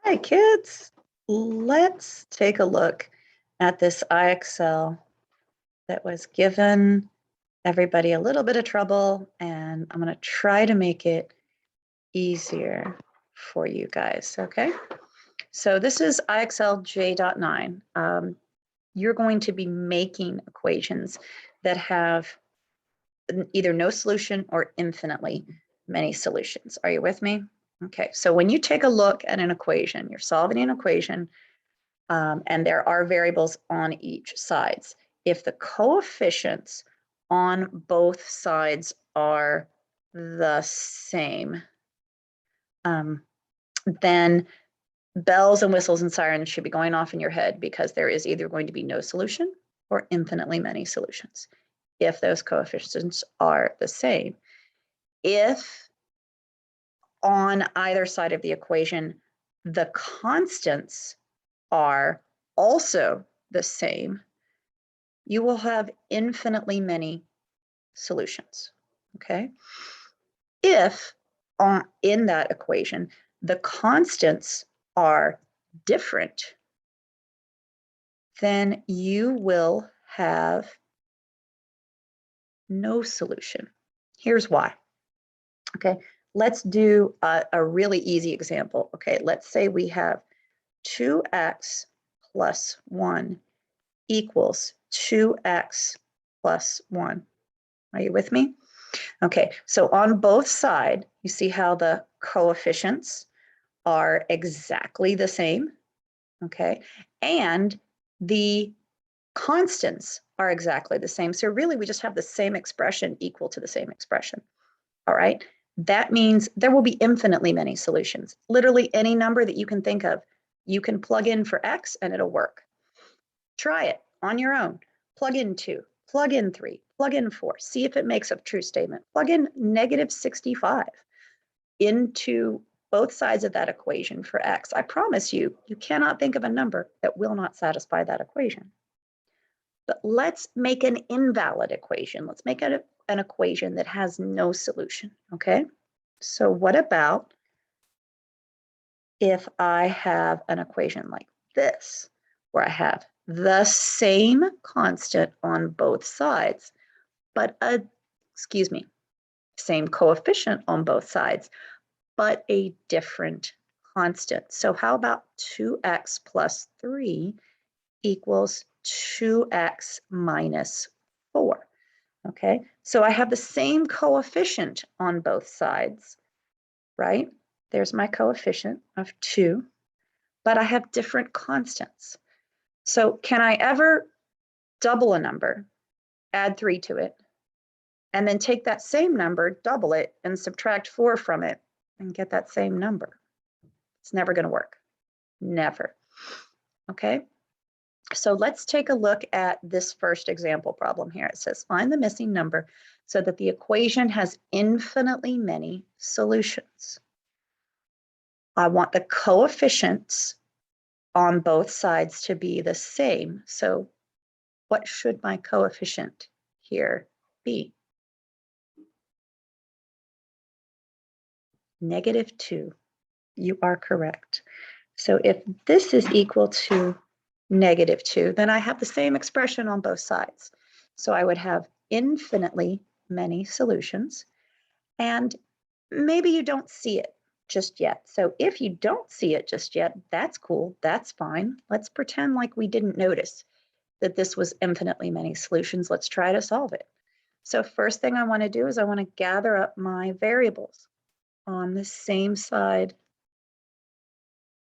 Hi, kids. Let's take a look at this IXL that was given everybody a little bit of trouble, and I'm going to try to make it easier for you guys, okay? So this is IXL J.9. You're going to be making equations that have either no solution or infinitely many solutions. Are you with me? Okay, so when you take a look at an equation, you're solving an equation, and there are variables on each sides. If the coefficients on both sides are the same, then bells and whistles and sirens should be going off in your head, because there is either going to be no solution or infinitely many solutions if those coefficients are the same. If on either side of the equation the constants are also the same, you will have infinitely many solutions, okay? If in that equation, the constants are different, then you will have no solution. Here's why, okay? Let's do a really easy example, okay? Let's say we have 2x plus 1 equals 2x plus 1. Are you with me? Okay, so on both sides, you see how the coefficients are exactly the same, okay? And the constants are exactly the same. So really, we just have the same expression equal to the same expression, all right? That means there will be infinitely many solutions. Literally any number that you can think of, you can plug in for x and it'll work. Try it on your own. Plug in 2, plug in 3, plug in 4. See if it makes a true statement. Plug in -65 into both sides of that equation for x. I promise you, you cannot think of a number that will not satisfy that equation. But let's make an invalid equation. Let's make an equation that has no solution, okay? So what about if I have an equation like this, where I have the same constant on both sides, but same coefficient on both sides, but a different constant. So how about 2x plus 3 equals 2x minus 4? Okay, so I have the same coefficient on both sides, right? There's my coefficient of 2, but I have different constants. So can I ever double a number, add 3 to it, and then take that same number, double it, and subtract 4 from it, and get that same number? It's never going to work. Never. Okay? So let's take a look at this first example problem here. It says, find the missing number so that the equation has infinitely many solutions. I want the coefficients on both sides to be the same. So what should my coefficient here be? -2. You are correct. So if this is equal to -2, then I have the same expression on both sides. So I would have infinitely many solutions, and maybe you don't see it just yet. So if you don't see it just yet, that's cool, that's fine. Let's pretend like we didn't notice that this was infinitely many solutions. Let's try to solve it. So first thing I want to do is I want to gather up my variables on the same side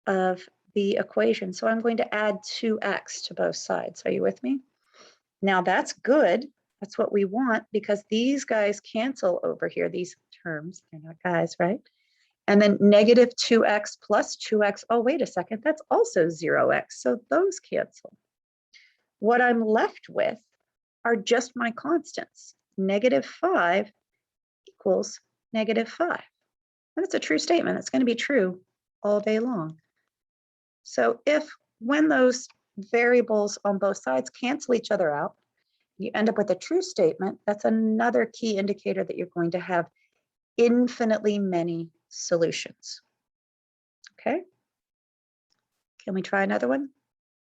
of the equation. So I'm going to add 2x to both sides. Are you with me? Now that's good. That's what we want, because these guys cancel over here, these terms. They're not guys, right? And then -2x plus 2x. Oh, wait a second. That's also 0x. So those cancel. What I'm left with are just my constants. -5 equals -5. That's a true statement. It's going to be true all day long. So if when those variables on both sides cancel each other out, you end up with a true statement, that's another key indicator that you're going to have infinitely many solutions. Okay? Can we try another one?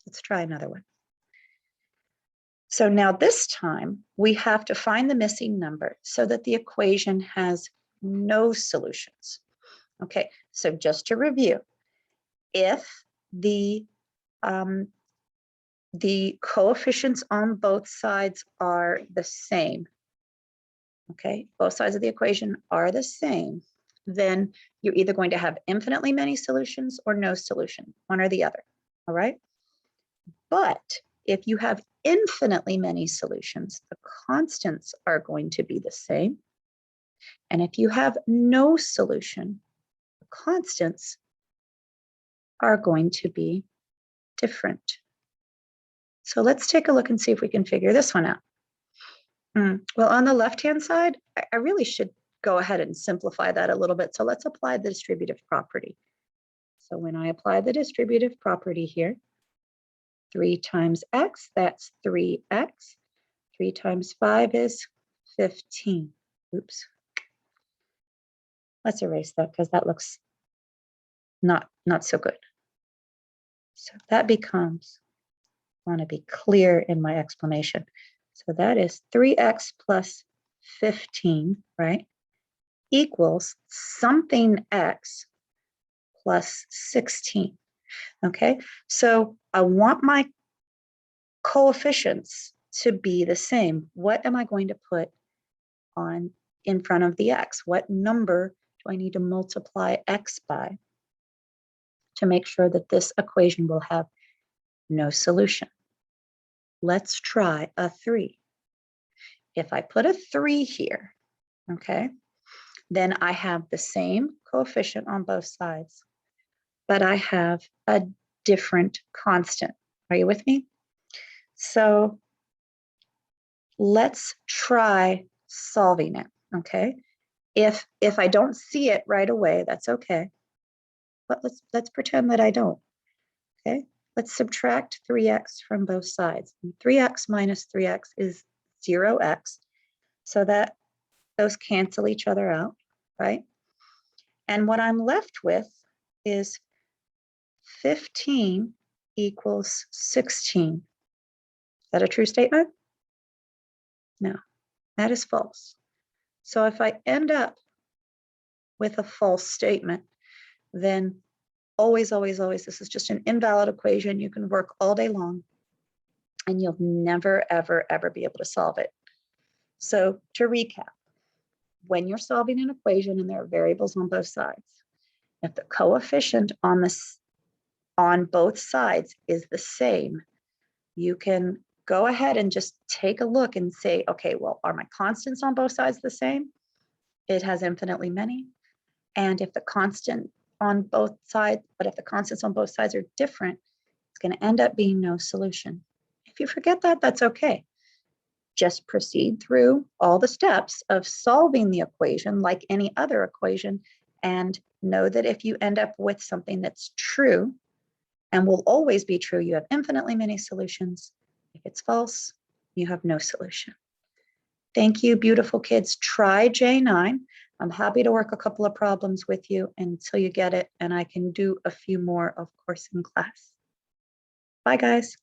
Let's try another one. So now this time we have to find the missing number so that the equation has no solutions. Okay, so just to review, if the coefficients on both sides are the same, okay, both sides of the equation are the same, then you're either going to have infinitely many solutions or no solution, one or the other, all right? But if you have infinitely many solutions, the constants are going to be the same. And if you have no solution, the constants are going to be different. So let's take a look and see if we can figure this one out. Well, on the left-hand side, I really should go ahead and simplify that a little bit. So let's apply the distributive property. So when I apply the distributive property here, 3 times x, that's 3x. 3 times 5 is 15. Oops. Let's erase that because that looks not so good. So that becomes, I want to be clear in my explanation. So that is 3x plus 15, right, equals something x plus 16. Okay, so I want my coefficients to be the same. What am I going to put on in front of the x? What number do I need to multiply x by to make sure that this equation will have no solution? Let's try a 3. If I put a 3 here, okay, then I have the same coefficient on both sides, but I have a different constant. Are you with me? So let's try solving it, okay? If I don't see it right away, that's okay. But let's pretend that I don't, okay? Let's subtract 3x from both sides. And 3x minus 3x is 0x, so that those cancel each other out, right? And what I'm left with is 15 equals 16. Is that a true statement? No, that is false. So if I end up with a false statement, then always, this is just an invalid equation. You can work all day long and you'll never, ever be able to solve it. So to recap, when you're solving an equation and there are variables on both sides, if the coefficient on both sides is the same, you can go ahead and just take a look and say, okay, well, are my constants on both sides the same? It has infinitely many. And if the constant on both sides, but if the constants on both sides are different, it's going to end up being no solution. If you forget that, that's okay. Just proceed through all the steps of solving the equation like any other equation, and know that if you end up with something that's true and will always be true, you have infinitely many solutions. If it's false, you have no solution. Thank you, beautiful kids. Try J9. I'm happy to work a couple of problems with you until you get it, and I can do a few more, of course, in class. Bye, guys.